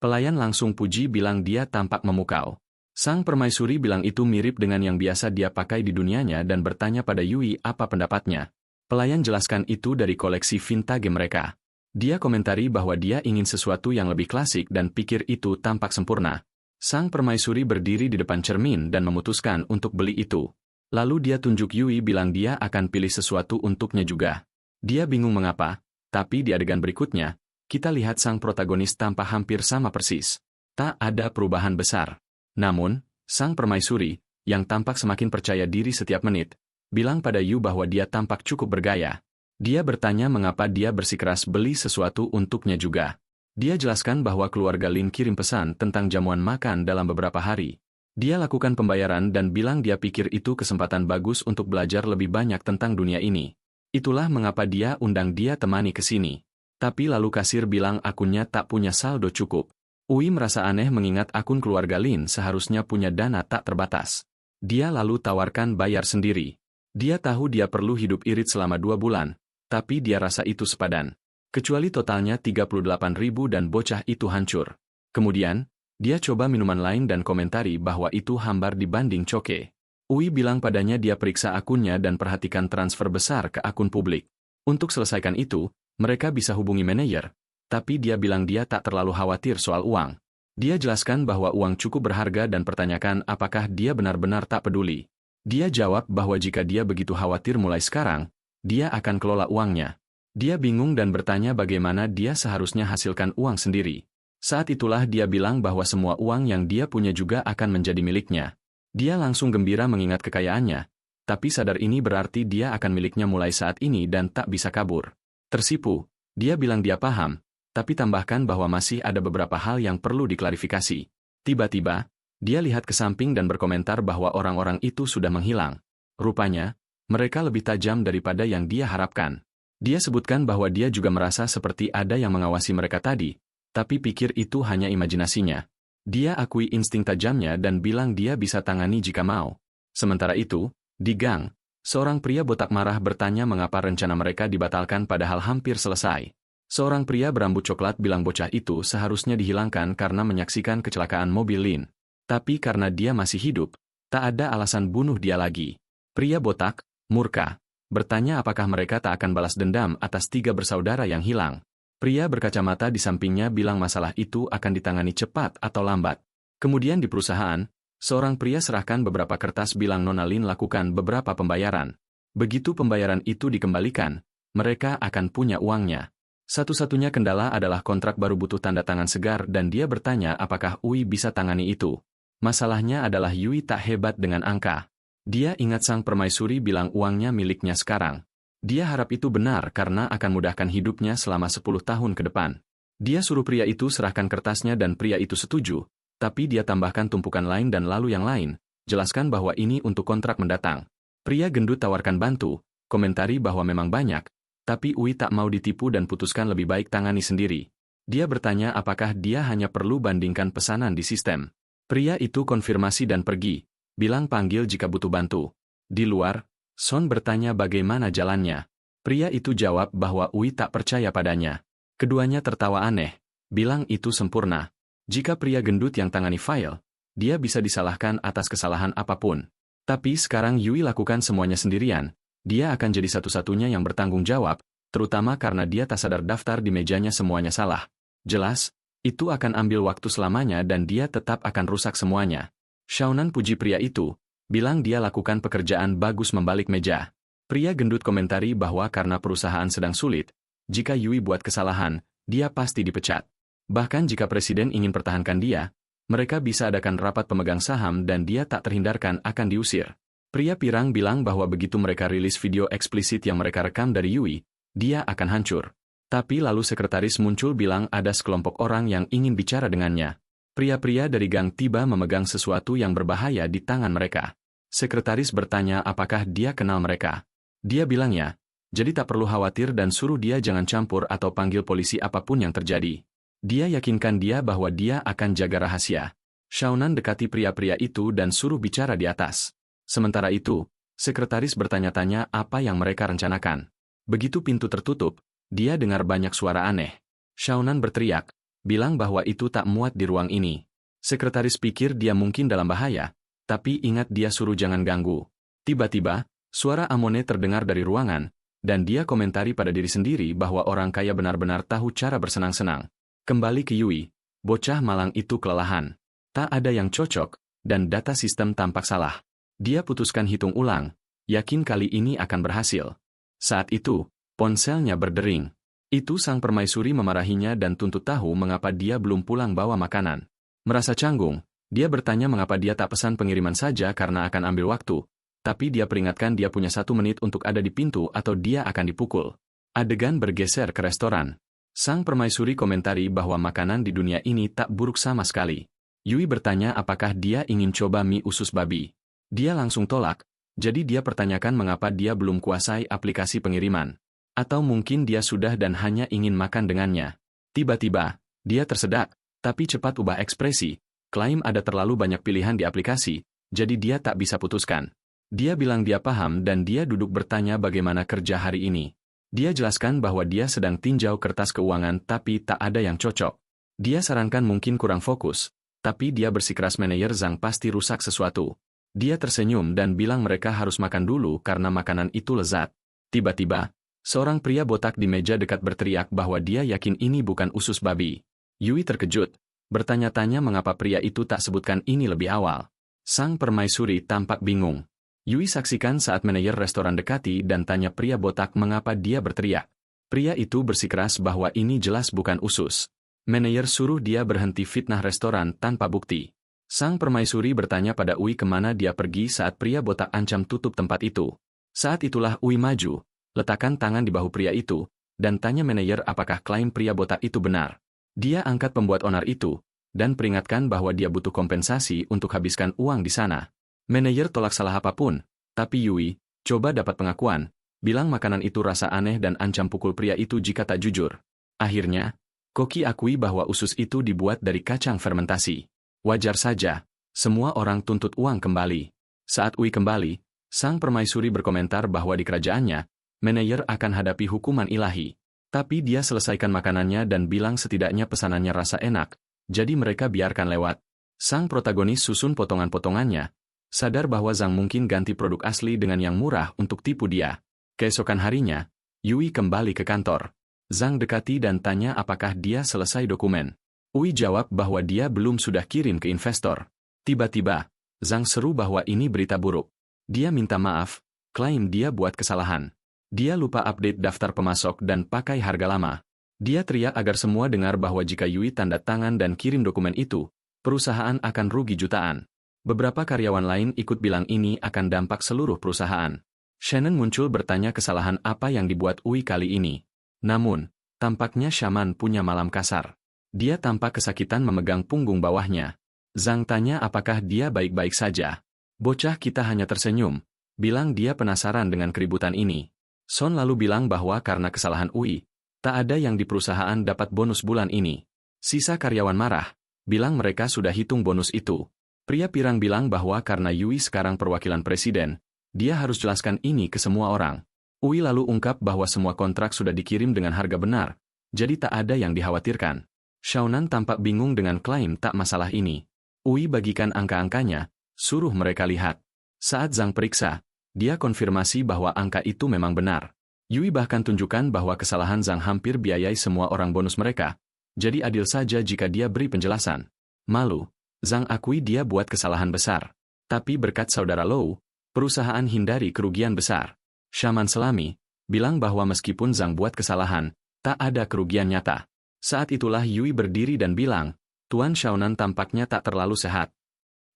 Pelayan langsung puji bilang dia tampak memukau. Sang permaisuri bilang itu mirip dengan yang biasa dia pakai di dunianya dan bertanya pada Yui apa pendapatnya. Pelayan jelaskan itu dari koleksi vintage mereka. Dia komentari bahwa dia ingin sesuatu yang lebih klasik dan pikir itu tampak sempurna. Sang permaisuri berdiri di depan cermin dan memutuskan untuk beli itu. Lalu dia tunjuk Yui bilang dia akan pilih sesuatu untuknya juga. Dia bingung mengapa, tapi di adegan berikutnya, kita lihat sang protagonis tampak hampir sama persis. Tak ada perubahan besar. Namun, sang permaisuri, yang tampak semakin percaya diri setiap menit, bilang pada Yu bahwa dia tampak cukup bergaya. Dia bertanya mengapa dia bersikeras beli sesuatu untuknya juga. Dia jelaskan bahwa keluarga Lin kirim pesan tentang jamuan makan dalam beberapa hari. Dia lakukan pembayaran dan bilang dia pikir itu kesempatan bagus untuk belajar lebih banyak tentang dunia ini. Itulah mengapa dia undang dia temani ke sini. Tapi lalu kasir bilang akunnya tak punya saldo cukup. Ui merasa aneh mengingat akun keluarga Lin seharusnya punya dana tak terbatas. Dia lalu tawarkan bayar sendiri. Dia tahu dia perlu hidup irit selama 2 bulan, tapi dia rasa itu sepadan. Kecuali totalnya 38.000 dan bocah itu hancur. Kemudian, dia coba minuman lain dan komentari bahwa itu hambar dibanding coke. Ui bilang padanya dia periksa akunnya dan perhatikan transfer besar ke akun publik. Untuk selesaikan itu, mereka bisa hubungi manajer. Tapi dia bilang dia tak terlalu khawatir soal uang. Dia jelaskan bahwa uang cukup berharga dan pertanyakan apakah dia benar-benar tak peduli. Dia jawab bahwa jika dia begitu khawatir mulai sekarang, dia akan kelola uangnya. Dia bingung dan bertanya bagaimana dia seharusnya hasilkan uang sendiri. Saat itulah dia bilang bahwa semua uang yang dia punya juga akan menjadi miliknya. Dia langsung gembira mengingat kekayaannya, tapi sadar ini berarti dia akan miliknya mulai saat ini dan tak bisa kabur. Tersipu, dia bilang dia paham, tapi tambahkan bahwa masih ada beberapa hal yang perlu diklarifikasi. Tiba-tiba, dia lihat ke samping dan berkomentar bahwa orang-orang itu sudah menghilang. Rupanya, mereka lebih tajam daripada yang dia harapkan. Dia sebutkan bahwa dia juga merasa seperti ada yang mengawasi mereka tadi, tapi pikir itu hanya imajinasinya. Dia akui insting tajamnya dan bilang dia bisa tangani jika mau. Sementara itu, di gang, seorang pria botak marah bertanya mengapa rencana mereka dibatalkan padahal hampir selesai. Seorang pria berambut coklat bilang bocah itu seharusnya dihilangkan karena menyaksikan kecelakaan mobil Lin. Tapi karena dia masih hidup, tak ada alasan bunuh dia lagi. Pria botak, murka, bertanya apakah mereka tak akan balas dendam atas 3 bersaudara yang hilang. Pria berkacamata di sampingnya bilang masalah itu akan ditangani cepat atau lambat. Kemudian di perusahaan, seorang pria serahkan beberapa kertas bilang Nona Lin lakukan beberapa pembayaran. Begitu pembayaran itu dikembalikan, mereka akan punya uangnya. Satu-satunya kendala adalah kontrak baru butuh tanda tangan segar dan dia bertanya apakah Ui bisa tangani itu. Masalahnya adalah Yui tak hebat dengan angka. Dia ingat sang permaisuri bilang uangnya miliknya sekarang. Dia harap itu benar karena akan mudahkan hidupnya selama 10 tahun ke depan. Dia suruh pria itu serahkan kertasnya dan pria itu setuju, tapi dia tambahkan tumpukan lain dan lalu yang lain, jelaskan bahwa ini untuk kontrak mendatang. Pria gendut tawarkan bantu, komentari bahwa memang banyak, tapi Ui tak mau ditipu dan putuskan lebih baik tangani sendiri. Dia bertanya apakah dia hanya perlu bandingkan pesanan di sistem. Pria itu konfirmasi dan pergi, bilang panggil jika butuh bantu. Di luar, Son bertanya bagaimana jalannya. Pria itu jawab bahwa Ui tak percaya padanya. Keduanya tertawa aneh, bilang itu sempurna. Jika pria gendut yang tangani file, dia bisa disalahkan atas kesalahan apapun. Tapi sekarang Yui lakukan semuanya sendirian. Dia akan jadi satu-satunya yang bertanggung jawab, terutama karena dia tak sadar daftar di mejanya semuanya salah. Jelas, itu akan ambil waktu selamanya dan dia tetap akan rusak semuanya. Xiaonan puji pria itu, bilang dia lakukan pekerjaan bagus membalik meja. Pria gendut komentari bahwa karena perusahaan sedang sulit, jika Yui buat kesalahan, dia pasti dipecat. Bahkan jika presiden ingin pertahankan dia, mereka bisa adakan rapat pemegang saham dan dia tak terhindarkan akan diusir. Pria pirang bilang bahwa begitu mereka rilis video eksplisit yang mereka rekam dari Yui, dia akan hancur. Tapi lalu sekretaris muncul bilang ada sekelompok orang yang ingin bicara dengannya. Pria-pria dari gang tiba memegang sesuatu yang berbahaya di tangan mereka. Sekretaris bertanya apakah dia kenal mereka. Dia bilangnya, jadi tak perlu khawatir dan suruh dia jangan campur atau panggil polisi apapun yang terjadi. Dia yakinkan dia bahwa dia akan jaga rahasia. Xiaonan dekati pria-pria itu dan suruh bicara di atas. Sementara itu, sekretaris bertanya-tanya apa yang mereka rencanakan. Begitu pintu tertutup, dia dengar banyak suara aneh. Xiaonan berteriak, bilang bahwa itu tak muat di ruang ini. Sekretaris pikir dia mungkin dalam bahaya, tapi ingat dia suruh jangan ganggu. Tiba-tiba, suara Amone terdengar dari ruangan, dan dia komentari pada diri sendiri bahwa orang kaya benar-benar tahu cara bersenang-senang. Kembali ke Yui, bocah malang itu kelelahan. Tak ada yang cocok, dan data sistem tampak salah. Dia putuskan hitung ulang, yakin kali ini akan berhasil. Saat itu, ponselnya berdering. Itu sang permaisuri memarahinya dan tuntut tahu mengapa dia belum pulang bawa makanan. Merasa canggung, dia bertanya mengapa dia tak pesan pengiriman saja karena akan ambil waktu, tapi dia peringatkan dia punya 1 menit untuk ada di pintu atau dia akan dipukul. Adegan bergeser ke restoran. Sang permaisuri komentari bahwa makanan di dunia ini tak buruk sama sekali. Yui bertanya apakah dia ingin coba mie usus babi. Dia langsung tolak, jadi dia pertanyakan mengapa dia belum kuasai aplikasi pengiriman. Atau mungkin dia sudah dan hanya ingin makan dengannya. Tiba-tiba, dia tersedak, tapi cepat ubah ekspresi, klaim ada terlalu banyak pilihan di aplikasi, jadi dia tak bisa putuskan. Dia bilang dia paham dan dia duduk bertanya bagaimana kerja hari ini. Dia jelaskan bahwa dia sedang tinjau kertas keuangan tapi tak ada yang cocok. Dia sarankan mungkin kurang fokus, tapi dia bersikeras manajer Zhang pasti rusak sesuatu. Dia tersenyum dan bilang mereka harus makan dulu karena makanan itu lezat. Tiba-tiba, seorang pria botak di meja dekat berteriak bahwa dia yakin ini bukan usus babi. Yui terkejut, bertanya-tanya mengapa pria itu tak sebutkan ini lebih awal. Sang permaisuri tampak bingung. Yui saksikan saat manajer restoran dekati dan tanya pria botak mengapa dia berteriak. Pria itu bersikeras bahwa ini jelas bukan usus. Manajer suruh dia berhenti fitnah restoran tanpa bukti. Sang permaisuri bertanya pada Ui kemana dia pergi saat pria botak ancam tutup tempat itu. Saat itulah Ui maju, letakkan tangan di bahu pria itu, dan tanya manajer apakah klaim pria botak itu benar. Dia angkat pembuat onar itu, dan peringatkan bahwa dia butuh kompensasi untuk habiskan uang di sana. Manajer tolak salah apapun, tapi Yui, coba dapat pengakuan, bilang makanan itu rasa aneh dan ancam pukul pria itu jika tak jujur. Akhirnya, Koki akui bahwa usus itu dibuat dari kacang fermentasi. Wajar saja, semua orang tuntut uang kembali. Saat Ui kembali, sang permaisuri berkomentar bahwa di kerajaannya, manajer akan hadapi hukuman ilahi. Tapi dia selesaikan makanannya dan bilang setidaknya pesanannya rasa enak, jadi mereka biarkan lewat. Sang protagonis susun potongan-potongannya, sadar bahwa Zhang mungkin ganti produk asli dengan yang murah untuk tipu dia. Keesokan harinya, Yui kembali ke kantor. Zhang dekati dan tanya apakah dia selesai dokumen. Ui jawab bahwa dia belum sudah kirim ke investor. Tiba-tiba, Zhang seru bahwa ini berita buruk. Dia minta maaf, klaim dia buat kesalahan. Dia lupa update daftar pemasok dan pakai harga lama. Dia teriak agar semua dengar bahwa jika Yui tanda tangan dan kirim dokumen itu, perusahaan akan rugi jutaan. Beberapa karyawan lain ikut bilang ini akan dampak seluruh perusahaan. Shannon muncul bertanya kesalahan apa yang dibuat Ui kali ini. Namun, tampaknya Shaman punya malam kasar. Dia tampak kesakitan memegang punggung bawahnya. Zhang tanya apakah dia baik-baik saja. Bocah kita hanya tersenyum, bilang dia penasaran dengan keributan ini. Son lalu bilang bahwa karena kesalahan Ui, tak ada yang di perusahaan dapat bonus bulan ini. Sisa karyawan marah, bilang mereka sudah hitung bonus itu. Pria pirang bilang bahwa karena Yui sekarang perwakilan presiden, dia harus jelaskan ini ke semua orang. Ui lalu ungkap bahwa semua kontrak sudah dikirim dengan harga benar, jadi tak ada yang dikhawatirkan. Xiaonan tampak bingung dengan klaim tak masalah ini. Ui bagikan angka-angkanya, suruh mereka lihat. Saat Zhang periksa, dia konfirmasi bahwa angka itu memang benar. Yui bahkan tunjukkan bahwa kesalahan Zhang hampir biayai semua orang bonus mereka, jadi adil saja jika dia beri penjelasan. Malu, Zhang akui dia buat kesalahan besar. Tapi berkat saudara Lou, perusahaan hindari kerugian besar. Shaman Selami bilang bahwa meskipun Zhang buat kesalahan, tak ada kerugian nyata. Saat itulah Yui berdiri dan bilang, Tuan Xiaonan tampaknya tak terlalu sehat.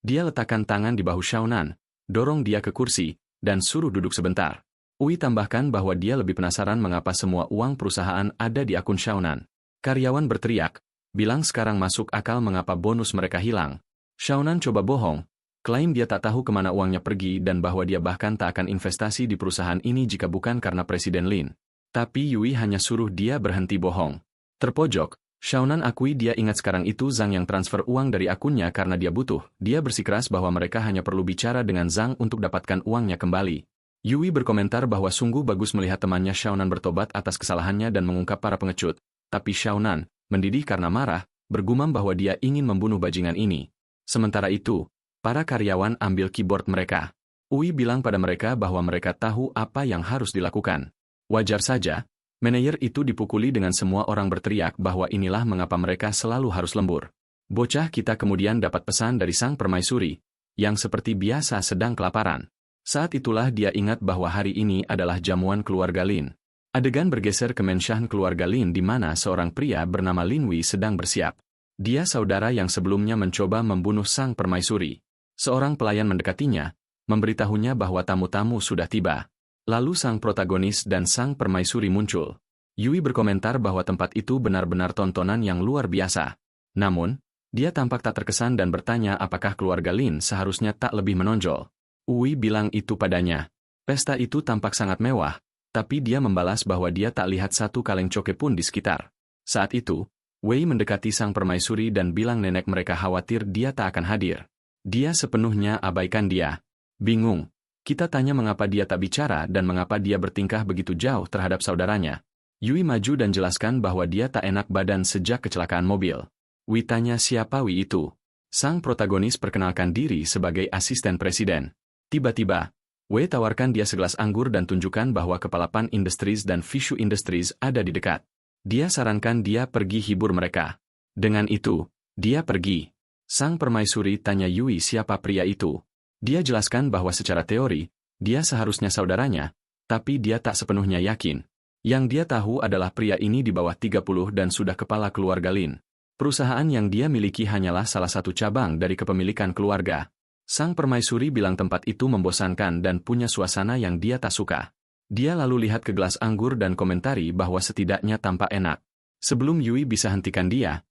Dia letakkan tangan di bahu Xiaonan, dorong dia ke kursi, dan suruh duduk sebentar. Ui tambahkan bahwa dia lebih penasaran mengapa semua uang perusahaan ada di akun Xiaonan. Karyawan berteriak, bilang sekarang masuk akal mengapa bonus mereka hilang. Xiaonan coba bohong, klaim dia tak tahu kemana uangnya pergi dan bahwa dia bahkan tak akan investasi di perusahaan ini jika bukan karena Presiden Lin. Tapi Yui hanya suruh dia berhenti bohong. Terpojok, Xiaonan akui dia ingat sekarang itu Zhang yang transfer uang dari akunnya karena dia butuh. Dia bersikeras bahwa mereka hanya perlu bicara dengan Zhang untuk dapatkan uangnya kembali. Yui berkomentar bahwa sungguh bagus melihat temannya Xiaonan bertobat atas kesalahannya dan mengungkap para pengecut. Tapi Xiaonan, mendidih karena marah, bergumam bahwa dia ingin membunuh bajingan ini. Sementara itu, para karyawan ambil keyboard mereka. Ui bilang pada mereka bahwa mereka tahu apa yang harus dilakukan. Wajar saja, manajer itu dipukuli dengan semua orang berteriak bahwa inilah mengapa mereka selalu harus lembur. Bocah kita kemudian dapat pesan dari sang permaisuri, yang seperti biasa sedang kelaparan. Saat itulah dia ingat bahwa hari ini adalah jamuan keluarga Lin. Adegan bergeser ke menshan keluarga Lin di mana seorang pria bernama Lin Wei sedang bersiap. Dia saudara yang sebelumnya mencoba membunuh sang permaisuri. Seorang pelayan mendekatinya, memberitahunya bahwa tamu-tamu sudah tiba. Lalu sang protagonis dan sang permaisuri muncul. Yui berkomentar bahwa tempat itu benar-benar tontonan yang luar biasa. Namun, dia tampak tak terkesan dan bertanya apakah keluarga Lin seharusnya tak lebih menonjol. Ui bilang itu padanya. Pesta itu tampak sangat mewah, tapi dia membalas bahwa dia tak lihat satu kaleng coke pun di sekitar. Saat itu, Wei mendekati sang permaisuri dan bilang nenek mereka khawatir dia tak akan hadir. Dia sepenuhnya abaikan dia. Bingung. Kita tanya mengapa dia tak bicara dan mengapa dia bertingkah begitu jauh terhadap saudaranya. Yui maju dan jelaskan bahwa dia tak enak badan sejak kecelakaan mobil. Wei tanya siapa Wei itu. Sang protagonis perkenalkan diri sebagai asisten presiden. Tiba-tiba, Wei tawarkan dia segelas anggur dan tunjukkan bahwa kepala Pan Industries dan Fishu Industries ada di dekat. Dia sarankan dia pergi hibur mereka. Dengan itu, dia pergi. Sang permaisuri tanya Yui siapa pria itu. Dia jelaskan bahwa secara teori, dia seharusnya saudaranya, tapi dia tak sepenuhnya yakin. Yang dia tahu adalah pria ini di bawah 30 dan sudah kepala keluarga Lin. Perusahaan yang dia miliki hanyalah salah satu cabang dari kepemilikan keluarga. Sang permaisuri bilang tempat itu membosankan dan punya suasana yang dia tak suka. Dia lalu lihat ke gelas anggur dan komentari bahwa setidaknya tampak enak. Sebelum Yui bisa hentikan dia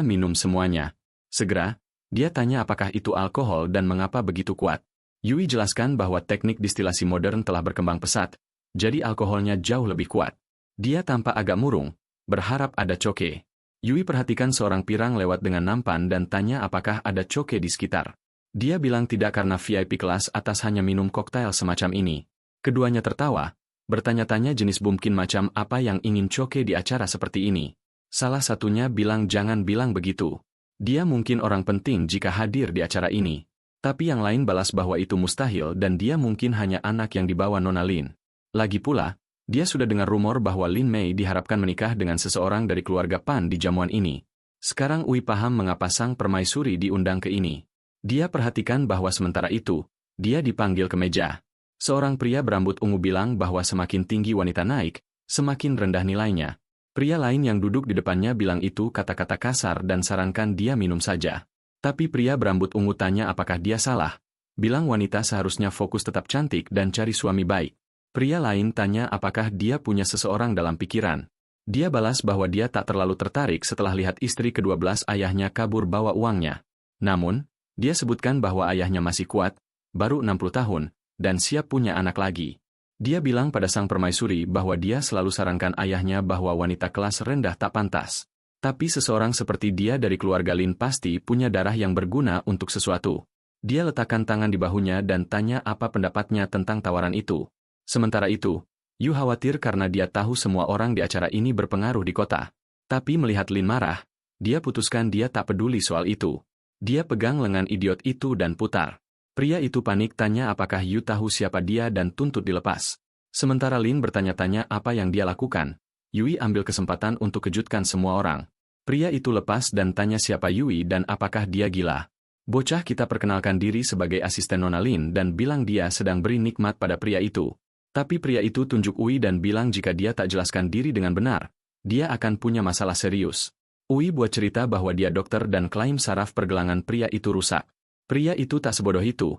minum semuanya. Segera, dia tanya apakah itu alkohol dan mengapa begitu kuat. Yui jelaskan bahwa teknik distilasi modern telah berkembang pesat, jadi alkoholnya jauh lebih kuat. Dia tampak agak murung, berharap ada coke. Yui perhatikan seorang pirang lewat dengan nampan dan tanya apakah ada coke di sekitar. Dia bilang tidak karena VIP kelas atas hanya minum koktail semacam ini. Keduanya tertawa, bertanya-tanya jenis bumkin macam apa yang ingin coke di acara seperti ini. Salah satunya bilang jangan bilang begitu. Dia mungkin orang penting jika hadir di acara ini. Tapi yang lain balas bahwa itu mustahil dan dia mungkin hanya anak yang dibawa Nona Lin. Lagi pula, dia sudah dengar rumor bahwa Lin Mei diharapkan menikah dengan seseorang dari keluarga Pan di jamuan ini. Sekarang Ui paham mengapa sang permaisuri diundang ke ini. Dia perhatikan bahwa sementara itu, dia dipanggil ke meja. Seorang pria berambut ungu bilang bahwa semakin tinggi wanita naik, semakin rendah nilainya. Pria lain yang duduk di depannya bilang itu kata-kata kasar dan sarankan dia minum saja. Tapi pria berambut ungu tanya apakah dia salah. Bilang wanita seharusnya fokus tetap cantik dan cari suami baik. Pria lain tanya apakah dia punya seseorang dalam pikiran. Dia balas bahwa dia tak terlalu tertarik setelah lihat istri ke-12 ayahnya kabur bawa uangnya. Namun, dia sebutkan bahwa ayahnya masih kuat, baru 60 tahun, dan siap punya anak lagi. Dia bilang pada sang permaisuri bahwa dia selalu sarankan ayahnya bahwa wanita kelas rendah tak pantas. Tapi seseorang seperti dia dari keluarga Lin pasti punya darah yang berguna untuk sesuatu. Dia letakkan tangan di bahunya dan tanya apa pendapatnya tentang tawaran itu. Sementara itu, Yu khawatir karena dia tahu semua orang di acara ini berpengaruh di kota. Tapi melihat Lin marah, dia putuskan dia tak peduli soal itu. Dia pegang lengan idiot itu dan putar. Pria itu panik tanya apakah Yu tahu siapa dia dan tuntut dilepas. Sementara Lin bertanya-tanya apa yang dia lakukan, Yui ambil kesempatan untuk kejutkan semua orang. Pria itu lepas dan tanya siapa Yui dan apakah dia gila. Bocah kita perkenalkan diri sebagai asisten Nona Lin dan bilang dia sedang beri nikmat pada pria itu. Tapi pria itu tunjuk Ui dan bilang jika dia tak jelaskan diri dengan benar, dia akan punya masalah serius. Ui buat cerita bahwa dia dokter dan klaim saraf pergelangan pria itu rusak. Pria itu tak sebodoh itu,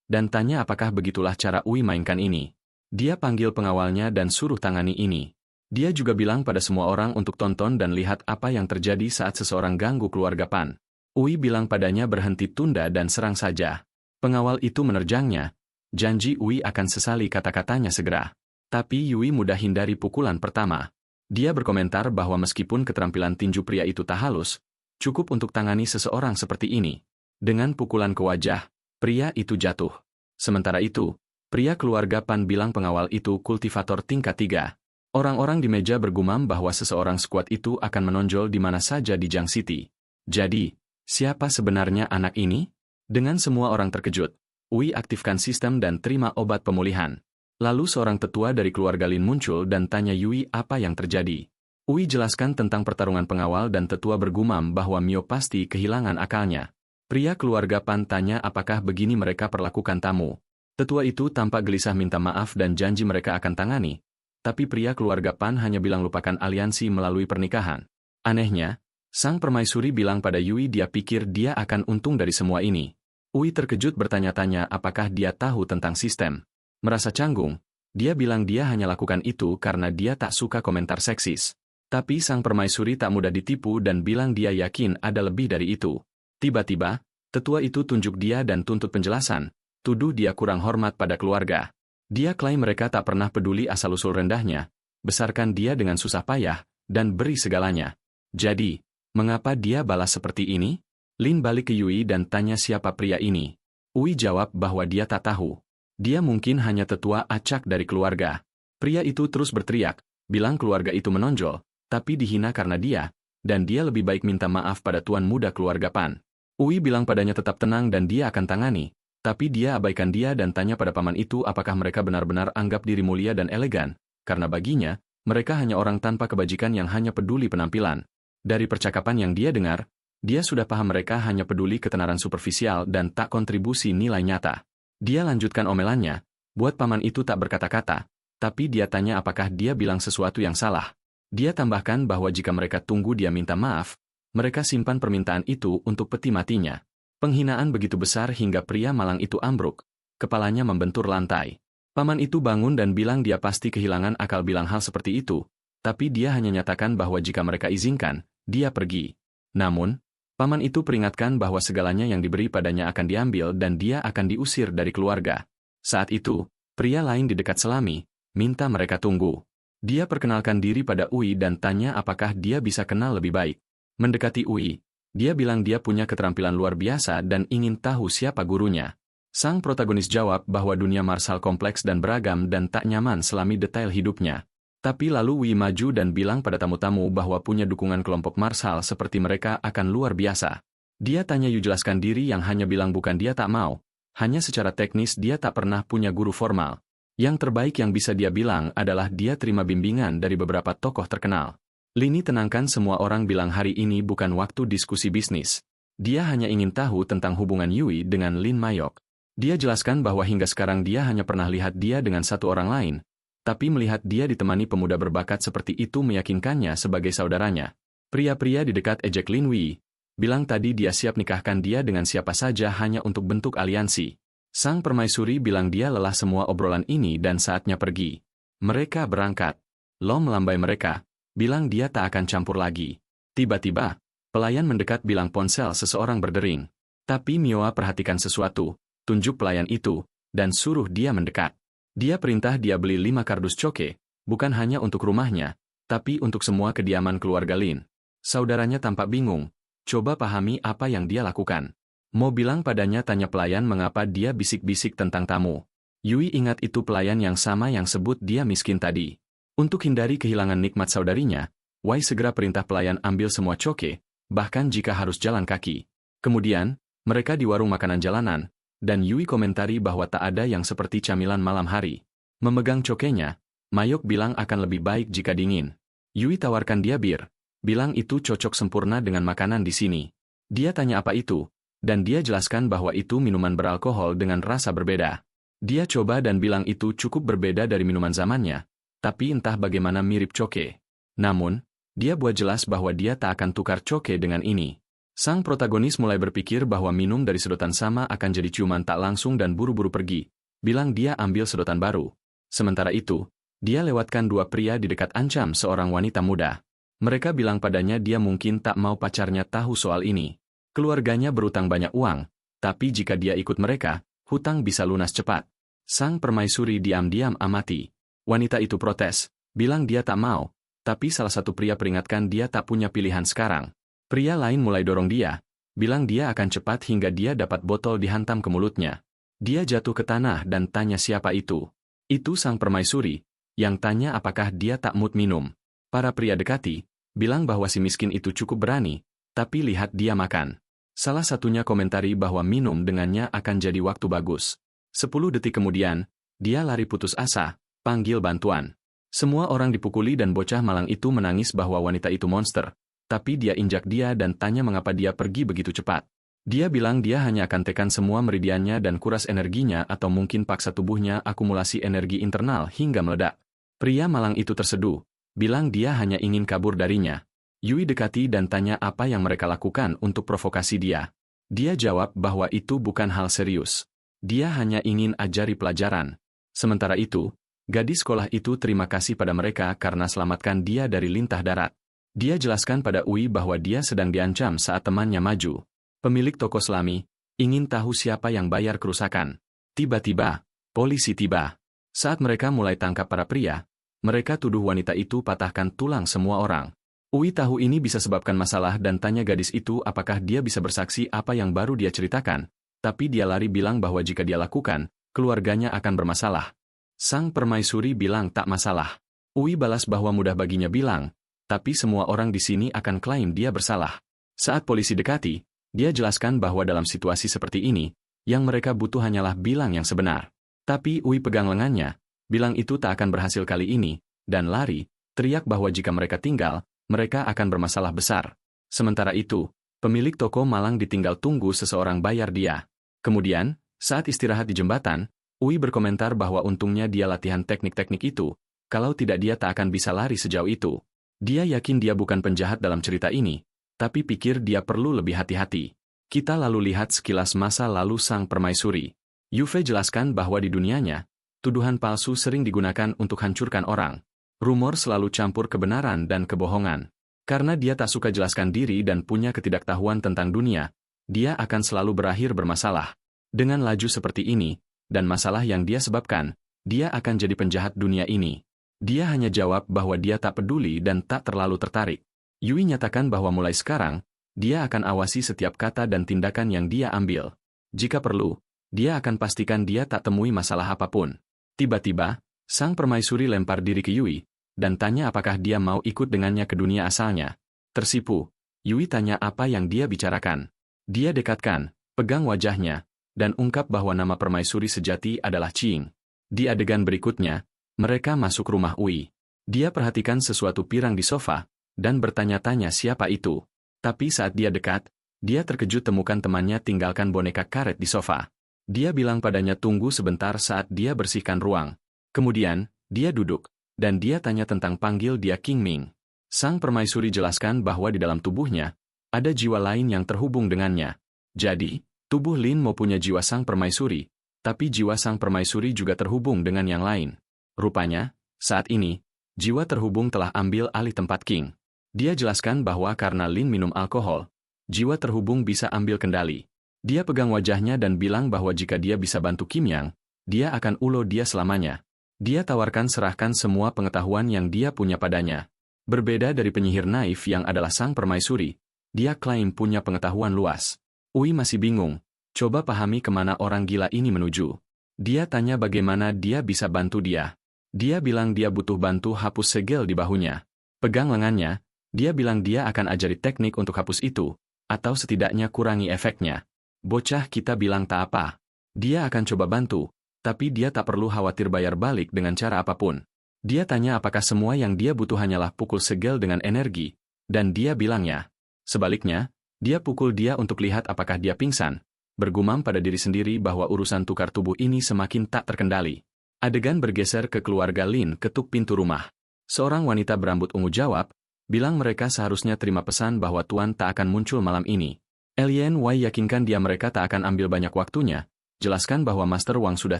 dan tanya apakah begitulah cara Ui mainkan ini. Dia panggil pengawalnya dan suruh tangani ini. Dia juga bilang pada semua orang untuk tonton dan lihat apa yang terjadi saat seseorang ganggu keluarga Pan. Ui bilang padanya berhenti tunda dan serang saja. Pengawal itu menerjangnya. Janji Ui akan sesali kata-katanya segera. Tapi Yui mudah hindari pukulan pertama. Dia berkomentar bahwa meskipun keterampilan tinju pria itu tak halus, cukup untuk tangani seseorang seperti ini. Dengan pukulan ke wajah, pria itu jatuh. Sementara itu, pria keluarga Pan bilang pengawal itu kultivator tingkat 3. Orang-orang di meja bergumam bahwa seseorang sekuat itu akan menonjol di mana saja di Jiang City. Jadi, siapa sebenarnya anak ini? Dengan semua orang terkejut, Wei aktifkan sistem dan terima obat pemulihan. Lalu seorang tetua dari keluarga Lin muncul dan tanya Yui apa yang terjadi. Wei jelaskan tentang pertarungan pengawal dan tetua bergumam bahwa Mio pasti kehilangan akalnya. Pria keluarga Pan tanya apakah begini mereka perlakukan tamu. Tetua itu tampak gelisah minta maaf dan janji mereka akan tangani. Tapi pria keluarga Pan hanya bilang lupakan aliansi melalui pernikahan. Anehnya, sang permaisuri bilang pada Yui dia pikir dia akan untung dari semua ini. Wei terkejut bertanya-tanya apakah dia tahu tentang sistem. Merasa canggung, dia bilang dia hanya lakukan itu karena dia tak suka komentar seksis. Tapi sang permaisuri tak mudah ditipu dan bilang dia yakin ada lebih dari itu. Tiba-tiba, tetua itu tunjuk dia dan tuntut penjelasan, tuduh dia kurang hormat pada keluarga. Dia klaim mereka tak pernah peduli asal-usul rendahnya, besarkan dia dengan susah payah, dan beri segalanya. Jadi, mengapa dia balas seperti ini? Lin balik ke Yui dan tanya siapa pria ini. Wei jawab bahwa dia tak tahu. Dia mungkin hanya tetua acak dari keluarga. Pria itu terus berteriak, bilang keluarga itu menonjol, tapi dihina karena dia, dan dia lebih baik minta maaf pada tuan muda keluarga Pan. Wei bilang padanya tetap tenang dan dia akan tangani. Tapi dia abaikan dia dan tanya pada paman itu apakah mereka benar-benar anggap diri mulia dan elegan, karena baginya, mereka hanya orang tanpa kebajikan yang hanya peduli penampilan. Dari percakapan yang dia dengar, dia sudah paham mereka hanya peduli ketenaran superficial dan tak kontribusi nilai nyata. Dia lanjutkan omelannya, buat paman itu tak berkata-kata, tapi dia tanya apakah dia bilang sesuatu yang salah. Dia tambahkan bahwa jika mereka tunggu dia minta maaf, mereka simpan permintaan itu untuk peti matinya. Penghinaan begitu besar hingga pria malang itu ambruk, kepalanya membentur lantai. Paman itu bangun dan bilang dia pasti kehilangan akal bilang hal seperti itu, tapi dia hanya nyatakan bahwa jika mereka izinkan, dia pergi. Namun, paman itu peringatkan bahwa segalanya yang diberi padanya akan diambil dan dia akan diusir dari keluarga. Saat itu, pria lain di dekat Selami, minta mereka tunggu. Dia perkenalkan diri pada Ui dan tanya apakah dia bisa kenal lebih baik. Mendekati Ui, dia bilang dia punya keterampilan luar biasa dan ingin tahu siapa gurunya. Sang protagonis jawab bahwa dunia martial kompleks dan beragam dan tak nyaman selami detail hidupnya. Tapi lalu Wei maju dan bilang pada tamu-tamu bahwa punya dukungan kelompok martial seperti mereka akan luar biasa. Dia tanya Yu jelaskan diri yang hanya bilang bukan dia tak mau, hanya secara teknis dia tak pernah punya guru formal. Yang terbaik yang bisa dia bilang adalah dia terima bimbingan dari beberapa tokoh terkenal. Lini tenangkan semua orang bilang hari ini bukan waktu diskusi bisnis. Dia hanya ingin tahu tentang hubungan Yui dengan Lin Mayok. Dia jelaskan bahwa hingga sekarang dia hanya pernah lihat dia dengan satu orang lain, tapi melihat dia ditemani pemuda berbakat seperti itu meyakinkannya sebagai saudaranya. Pria-pria di dekat ejek Lin Wei, bilang tadi dia siap nikahkan dia dengan siapa saja hanya untuk bentuk aliansi. Sang permaisuri bilang dia lelah semua obrolan ini dan saatnya pergi. Mereka berangkat. Lo melambai mereka. Bilang dia tak akan campur lagi. Tiba-tiba, pelayan mendekat bilang ponsel seseorang berdering. Tapi Mioa perhatikan sesuatu, tunjuk pelayan itu, dan suruh dia mendekat. Dia perintah dia beli 5 kardus coke, bukan hanya untuk rumahnya, tapi untuk semua kediaman keluarga Lin. Saudaranya tampak bingung, coba pahami apa yang dia lakukan. Mau bilang padanya tanya pelayan mengapa dia bisik-bisik tentang tamu. Yui ingat itu pelayan yang sama yang sebut dia miskin tadi. Untuk hindari kehilangan nikmat saudarinya, Wei segera perintah pelayan ambil semua coke, bahkan jika harus jalan kaki. Kemudian, mereka di warung makanan jalanan, dan Yui komentari bahwa tak ada yang seperti camilan malam hari. Memegang cokenya, Mayok bilang akan lebih baik jika dingin. Yui tawarkan dia bir, bilang itu cocok sempurna dengan makanan di sini. Dia tanya apa itu, dan dia jelaskan bahwa itu minuman beralkohol dengan rasa berbeda. Dia coba dan bilang itu cukup berbeda dari minuman zamannya, tapi entah bagaimana mirip coke. Namun, dia buat jelas bahwa dia tak akan tukar coke dengan ini. Sang protagonis mulai berpikir bahwa minum dari sedotan sama akan jadi ciuman tak langsung dan buru-buru pergi. Bilang dia ambil sedotan baru. Sementara itu, dia lewatkan 2 pria di dekat ancam seorang wanita muda. Mereka bilang padanya dia mungkin tak mau pacarnya tahu soal ini. Keluarganya berutang banyak uang, tapi jika dia ikut mereka, hutang bisa lunas cepat. Sang permaisuri diam-diam amati. Wanita itu protes, bilang dia tak mau, tapi salah satu pria peringatkan dia tak punya pilihan sekarang. Pria lain mulai dorong dia, bilang dia akan cepat hingga dia dapat botol dihantam ke mulutnya. Dia jatuh ke tanah dan tanya siapa itu. Itu sang permaisuri, yang tanya apakah dia tak mood minum. Para pria dekati, bilang bahwa si miskin itu cukup berani, tapi lihat dia makan. Salah satunya komentari bahwa minum dengannya akan jadi waktu bagus. 10 detik kemudian, dia lari putus asa, panggil bantuan. Semua orang dipukuli dan bocah malang itu menangis bahwa wanita itu monster, tapi dia injak dia dan tanya mengapa dia pergi begitu cepat. Dia bilang dia hanya akan tekan semua meridiannya dan kuras energinya atau mungkin paksa tubuhnya akumulasi energi internal hingga meledak. Pria malang itu terseduh, bilang dia hanya ingin kabur darinya. Yui dekati dan tanya apa yang mereka lakukan untuk provokasi dia. Dia jawab bahwa itu bukan hal serius. Dia hanya ingin ajari pelajaran. Sementara itu, gadis sekolah itu terima kasih pada mereka karena selamatkan dia dari lintah darat. Dia jelaskan pada Ui bahwa dia sedang diancam saat temannya maju. Pemilik toko selami ingin tahu siapa yang bayar kerusakan. Tiba-tiba, polisi tiba. Saat mereka mulai tangkap para pria, mereka tuduh wanita itu patahkan tulang semua orang. Ui tahu ini bisa sebabkan masalah dan tanya gadis itu apakah dia bisa bersaksi apa yang baru dia ceritakan, tapi dia lari bilang bahwa jika dia lakukan, keluarganya akan bermasalah. Sang permaisuri bilang tak masalah. Ui balas bahwa mudah baginya bilang, tapi semua orang di sini akan klaim dia bersalah. Saat polisi dekati, dia jelaskan bahwa dalam situasi seperti ini, yang mereka butuh hanyalah bilang yang sebenar. Tapi Ui pegang lengannya, bilang itu tak akan berhasil kali ini, dan lari, teriak bahwa jika mereka tinggal, mereka akan bermasalah besar. Sementara itu, pemilik toko malang ditinggal tunggu seseorang bayar dia. Kemudian, saat istirahat di jembatan, Ui berkomentar bahwa untungnya dia latihan teknik-teknik itu, kalau tidak dia tak akan bisa lari sejauh itu. Dia yakin dia bukan penjahat dalam cerita ini, tapi pikir dia perlu lebih hati-hati. Kita lalu lihat sekilas masa lalu sang permaisuri. Yuve jelaskan bahwa di dunianya, tuduhan palsu sering digunakan untuk hancurkan orang. Rumor selalu campur kebenaran dan kebohongan. Karena dia tak suka jelaskan diri dan punya ketidaktahuan tentang dunia, dia akan selalu berakhir bermasalah. Dengan laju seperti ini, dan masalah yang dia sebabkan, dia akan jadi penjahat dunia ini. Dia hanya jawab bahwa dia tak peduli dan tak terlalu tertarik. Yui nyatakan bahwa mulai sekarang, dia akan awasi setiap kata dan tindakan yang dia ambil. Jika perlu, dia akan pastikan dia tak temui masalah apapun. Tiba-tiba, sang permaisuri lempar diri ke Yui, dan tanya apakah dia mau ikut dengannya ke dunia asalnya. Tersipu, Yui tanya apa yang dia bicarakan. Dia dekatkan, pegang wajahnya, dan ungkap bahwa nama permaisuri sejati adalah Qing. Di adegan berikutnya, mereka masuk rumah Ui. Dia perhatikan sesuatu pirang di sofa, dan bertanya-tanya siapa itu. Tapi saat dia dekat, dia terkejut temukan temannya tinggalkan boneka karet di sofa. Dia bilang padanya tunggu sebentar saat dia bersihkan ruang. Kemudian, dia duduk, dan dia tanya tentang panggil dia King Ming. Sang permaisuri jelaskan bahwa di dalam tubuhnya, ada jiwa lain yang terhubung dengannya. Jadi, tubuh Lin mau punya jiwa sang permaisuri, tapi jiwa sang permaisuri juga terhubung dengan yang lain. Rupanya, saat ini, jiwa terhubung telah ambil alih tempat King. Dia jelaskan bahwa karena Lin minum alkohol, jiwa terhubung bisa ambil kendali. Dia pegang wajahnya dan bilang bahwa jika dia bisa bantu Kim Yang, dia akan ulo dia selamanya. Dia tawarkan serahkan semua pengetahuan yang dia punya padanya. Berbeda dari penyihir naif yang adalah sang permaisuri, dia klaim punya pengetahuan luas. Ui masih bingung, coba pahami kemana orang gila ini menuju. Dia tanya bagaimana dia bisa bantu dia. Dia bilang dia butuh bantu hapus segel di bahunya. Pegang lengannya, dia bilang dia akan ajari teknik untuk hapus itu, atau setidaknya kurangi efeknya. Bocah kita bilang tak apa. Dia akan coba bantu, tapi dia tak perlu khawatir bayar balik dengan cara apapun. Dia tanya apakah semua yang dia butuh hanyalah pukul segel dengan energi, dan dia bilangnya. Sebaliknya, dia pukul dia untuk lihat apakah dia pingsan, bergumam pada diri sendiri bahwa urusan tukar tubuh ini semakin tak terkendali. Adegan bergeser ke keluarga Lin ketuk pintu rumah. Seorang wanita berambut ungu jawab, bilang mereka seharusnya terima pesan bahwa Tuan tak akan muncul malam ini. Alien Wei yakinkan dia mereka tak akan ambil banyak waktunya, jelaskan bahwa Master Wang sudah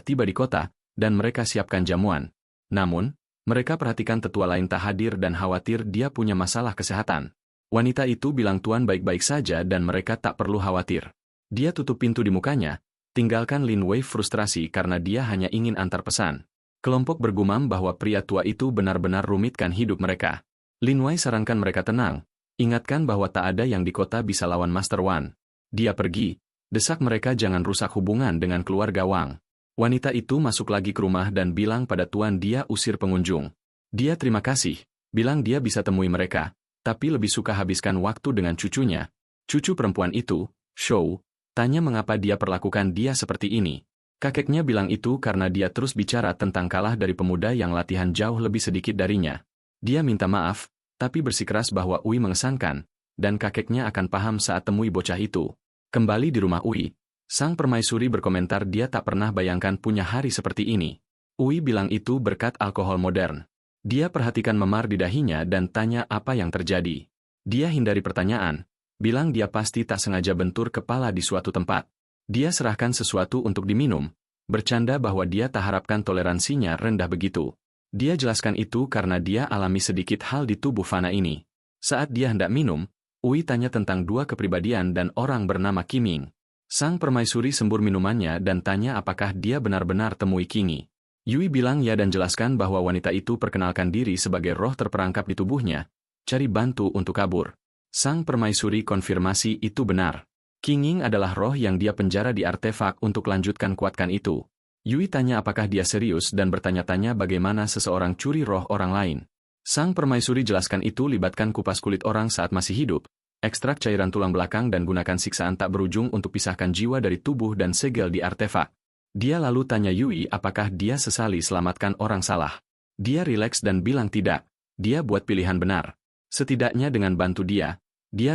tiba di kota, dan mereka siapkan jamuan. Namun, mereka perhatikan tetua lain tak hadir dan khawatir dia punya masalah kesehatan. Wanita itu bilang Tuan baik-baik saja dan mereka tak perlu khawatir. Dia tutup pintu di mukanya, tinggalkan Lin Wei frustrasi karena dia hanya ingin antar pesan. Kelompok bergumam bahwa pria tua itu benar-benar rumitkan hidup mereka. Lin Wei sarankan mereka tenang, ingatkan bahwa tak ada yang di kota bisa lawan Master Wan. Dia pergi, desak mereka jangan rusak hubungan dengan keluarga Wang. Wanita itu masuk lagi ke rumah dan bilang pada tuan dia usir pengunjung. Dia terima kasih, bilang dia bisa temui mereka, tapi lebih suka habiskan waktu dengan cucunya. Cucu perempuan itu, Shou, tanya mengapa dia perlakukan dia seperti ini. Kakeknya bilang itu karena dia terus bicara tentang kalah dari pemuda yang latihan jauh lebih sedikit darinya. Dia minta maaf, tapi bersikeras bahwa Ui mengesankan, dan kakeknya akan paham saat temui bocah itu. Kembali di rumah Ui, sang permaisuri berkomentar dia tak pernah bayangkan punya hari seperti ini. Ui bilang itu berkat alkohol modern. Dia perhatikan memar di dahinya dan tanya apa yang terjadi. Dia hindari pertanyaan, bilang dia pasti tak sengaja bentur kepala di suatu tempat. Dia serahkan sesuatu untuk diminum, bercanda bahwa dia tak harapkan toleransinya rendah begitu. Dia jelaskan itu karena dia alami sedikit hal di tubuh Fana ini. Saat dia hendak minum, Ui tanya tentang dua kepribadian dan orang bernama Qiming. Sang permaisuri sembur minumannya dan tanya apakah dia benar-benar temui Qingi. Yui bilang ya dan jelaskan bahwa wanita itu perkenalkan diri sebagai roh terperangkap di tubuhnya, cari bantu untuk kabur. Sang permaisuri konfirmasi itu benar. Qinging adalah roh yang dia penjara di artefak untuk lanjutkan kuatkan itu. Yui tanya apakah dia serius dan bertanya-tanya bagaimana seseorang curi roh orang lain. Sang permaisuri jelaskan itu libatkan kupas kulit orang saat masih hidup, ekstrak cairan tulang belakang dan gunakan siksaan tak berujung untuk pisahkan jiwa dari tubuh dan segel di artefak. Dia lalu tanya Yui apakah dia sesali selamatkan orang salah. Dia rileks dan bilang tidak, dia buat pilihan benar. Setidaknya dengan bantu dia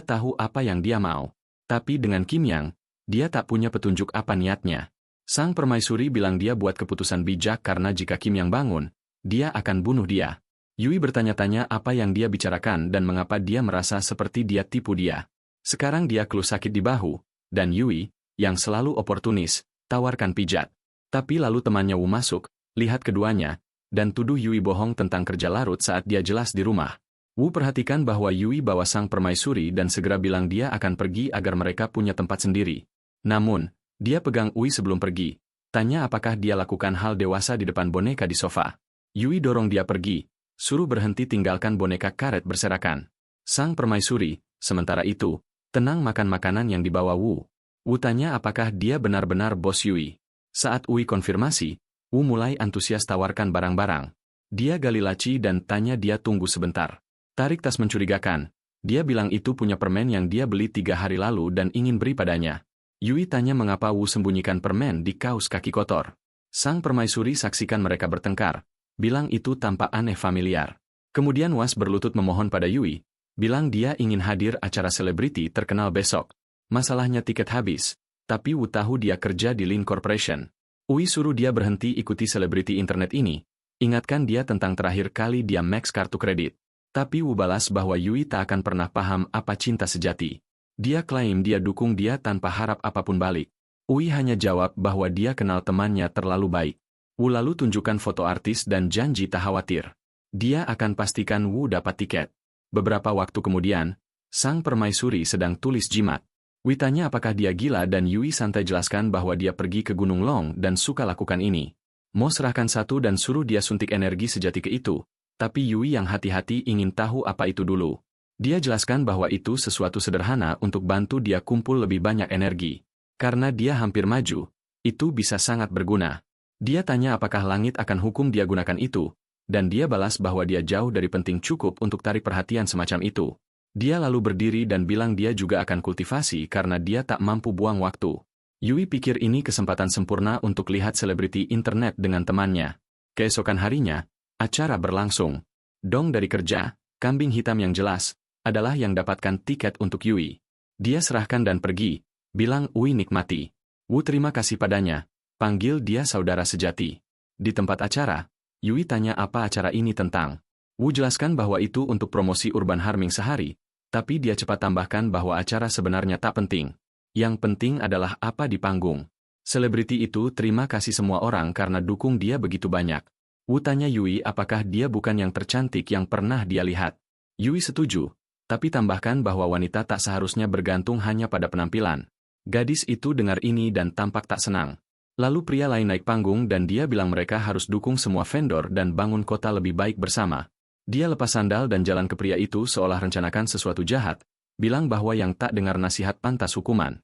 tahu apa yang dia mau. Tapi dengan Kim Yang, dia tak punya petunjuk apa niatnya. Sang permaisuri bilang dia buat keputusan bijak karena jika Kim Yang bangun, dia akan bunuh dia. Yui bertanya-tanya apa yang dia bicarakan dan mengapa dia merasa seperti dia tipu dia. Sekarang dia keluh sakit di bahu, dan Yui, yang selalu oportunis, tawarkan pijat. Tapi lalu temannya Wu masuk, lihat keduanya, dan tuduh Yui bohong tentang kerja larut saat dia jelas di rumah. Wu perhatikan bahwa Yui bawa sang permaisuri dan segera bilang dia akan pergi agar mereka punya tempat sendiri. Namun, dia pegang Ui sebelum pergi, tanya apakah dia lakukan hal dewasa di depan boneka di sofa. Yui dorong dia pergi, suruh berhenti tinggalkan boneka karet berserakan. Sang permaisuri, sementara itu, tenang makan makanan yang dibawa Wu. Wu tanya apakah dia benar-benar bos Yui. Saat Ui konfirmasi, Wu mulai antusias tawarkan barang-barang. Dia gali laci dan tanya dia tunggu sebentar. Tarik tas mencurigakan. Dia bilang itu punya permen yang dia beli 3 hari lalu dan ingin beri padanya. Yui tanya mengapa Wu sembunyikan permen di kaus kaki kotor. Sang permaisuri saksikan mereka bertengkar, bilang itu tampak aneh familiar. Kemudian Was berlutut memohon pada Yui, bilang dia ingin hadir acara selebriti terkenal besok. Masalahnya tiket habis, tapi Wu tahu dia kerja di Lin Corporation. Ui suruh dia berhenti ikuti selebriti internet ini, ingatkan dia tentang terakhir kali dia max kartu kredit. Tapi Wu balas bahwa Yui tak akan pernah paham apa cinta sejati. Dia klaim dia dukung dia tanpa harap apapun balik. Ui hanya jawab bahwa dia kenal temannya terlalu baik. Wu lalu tunjukkan foto artis dan janji tak khawatir. Dia akan pastikan Wu dapat tiket. Beberapa waktu kemudian, sang permaisuri sedang tulis jimat. Wu tanya apakah dia gila dan Yui santai jelaskan bahwa dia pergi ke Gunung Long dan suka lakukan ini. Mo serahkan satu dan suruh dia suntik energi sejati ke itu, tapi Yui yang hati-hati ingin tahu apa itu dulu. Dia jelaskan bahwa itu sesuatu sederhana untuk bantu dia kumpul lebih banyak energi. Karena dia hampir maju, itu bisa sangat berguna. Dia tanya apakah langit akan hukum dia gunakan itu, dan dia balas bahwa dia jauh dari penting cukup untuk tarik perhatian semacam itu. Dia lalu berdiri dan bilang dia juga akan kultivasi karena dia tak mampu buang waktu. Yui pikir ini kesempatan sempurna untuk lihat selebriti internet dengan temannya. Keesokan harinya, acara berlangsung. Dong dari kerja, kambing hitam yang jelas, adalah yang dapatkan tiket untuk Yui. Dia serahkan dan pergi, bilang Ui nikmati. Wu terima kasih padanya, panggil dia saudara sejati. Di tempat acara, Yui tanya apa acara ini tentang. Wu jelaskan bahwa itu untuk promosi Urban Harming sehari, tapi dia cepat tambahkan bahwa acara sebenarnya tak penting. Yang penting adalah apa di panggung. Selebriti itu terima kasih semua orang karena dukung dia begitu banyak. Wu tanya Yui apakah dia bukan yang tercantik yang pernah dia lihat. Yui setuju, tapi tambahkan bahwa wanita tak seharusnya bergantung hanya pada penampilan. Gadis itu dengar ini dan tampak tak senang. Lalu pria lain naik panggung dan dia bilang mereka harus dukung semua vendor dan bangun kota lebih baik bersama. Dia lepas sandal dan jalan ke pria itu seolah rencanakan sesuatu jahat, bilang bahwa yang tak dengar nasihat pantas hukuman.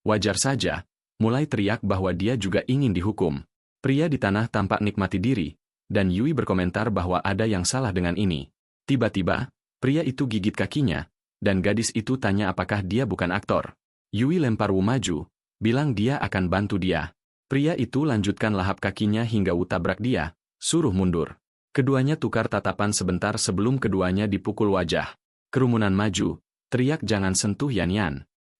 Wajar saja, mulai teriak bahwa dia juga ingin dihukum. Pria di tanah tampak nikmati diri, dan Yui berkomentar bahwa ada yang salah dengan ini. Tiba-tiba, pria itu gigit kakinya, dan gadis itu tanya apakah dia bukan aktor. Yui lempar Wu maju, bilang dia akan bantu dia. Pria itu lanjutkan lahap kakinya hingga Wu tabrak dia, suruh mundur. Keduanya tukar tatapan sebentar sebelum keduanya dipukul wajah. Kerumunan maju, teriak jangan sentuh Yan Yan.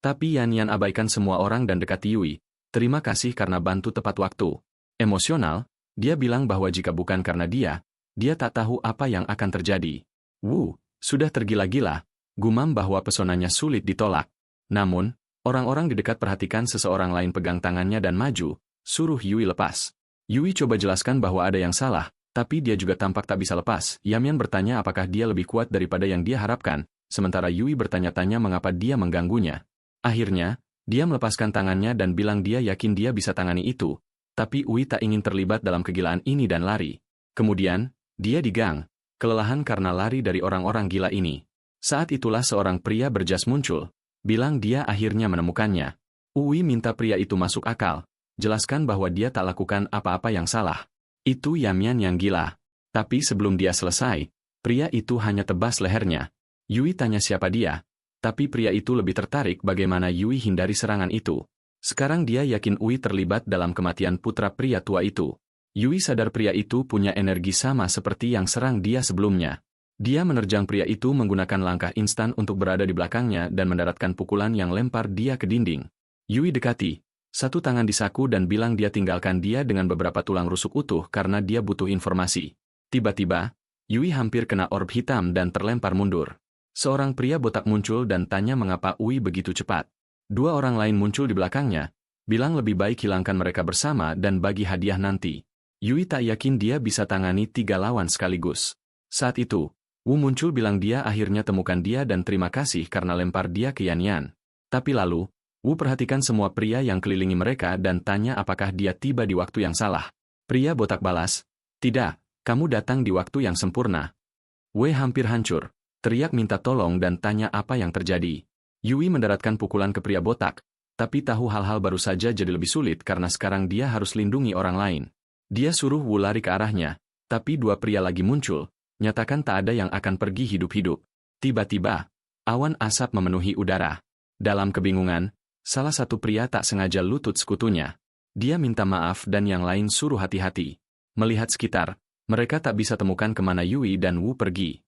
Tapi Yan Yan abaikan semua orang dan dekati Yui, terima kasih karena bantu tepat waktu. Emosional, dia bilang bahwa jika bukan karena dia tak tahu apa yang akan terjadi. Wu, sudah tergila-gila, gumam bahwa pesonanya sulit ditolak. Namun, orang-orang di dekat perhatikan seseorang lain pegang tangannya dan maju, suruh Yui lepas. Yui coba jelaskan bahwa ada yang salah, tapi dia juga tampak tak bisa lepas. Yamian bertanya apakah dia lebih kuat daripada yang dia harapkan, sementara Yui bertanya-tanya mengapa dia mengganggunya. Akhirnya, dia melepaskan tangannya dan bilang dia yakin dia bisa tangani itu, tapi Yui tak ingin terlibat dalam kegilaan ini dan lari. Kemudian, dia digang, kelelahan karena lari dari orang-orang gila ini. Saat itulah seorang pria berjas muncul, bilang dia akhirnya menemukannya. Yui minta pria itu masuk akal, jelaskan bahwa dia tak lakukan apa-apa yang salah. Itu Yamian yang gila. Tapi sebelum dia selesai, pria itu hanya tebas lehernya. Yui tanya siapa dia, tapi pria itu lebih tertarik bagaimana Yui hindari serangan itu. Sekarang dia yakin Yui terlibat dalam kematian putra pria tua itu. Yui sadar pria itu punya energi sama seperti yang serang dia sebelumnya. Dia menerjang pria itu menggunakan langkah instan untuk berada di belakangnya dan mendaratkan pukulan yang lempar dia ke dinding. Yui dekati, satu tangan disaku dan bilang dia tinggalkan dia dengan beberapa tulang rusuk utuh karena dia butuh informasi. Tiba-tiba, Yui hampir kena orb hitam dan terlempar mundur. Seorang pria botak muncul dan tanya mengapa Yui begitu cepat. Dua orang lain muncul di belakangnya, bilang lebih baik hilangkan mereka bersama dan bagi hadiah nanti. Yui tak yakin dia bisa tangani 3 lawan sekaligus. Saat itu, Wu muncul bilang dia akhirnya temukan dia dan terima kasih karena lempar dia ke Yan Yan. Tapi lalu, Wu perhatikan semua pria yang kelilingi mereka dan tanya apakah dia tiba di waktu yang salah. Pria botak balas, tidak, kamu datang di waktu yang sempurna. Wei hampir hancur, teriak minta tolong dan tanya apa yang terjadi. Yui mendaratkan pukulan ke pria botak, tapi tahu hal-hal baru saja jadi lebih sulit karena sekarang dia harus lindungi orang lain. Dia suruh Wu lari ke arahnya, tapi 2 pria lagi muncul, nyatakan tak ada yang akan pergi hidup-hidup. Tiba-tiba, awan asap memenuhi udara. Dalam kebingungan, salah satu pria tak sengaja lutut sekutunya. Dia minta maaf dan yang lain suruh hati-hati. Melihat sekitar, mereka tak bisa temukan kemana Yui dan Wu pergi.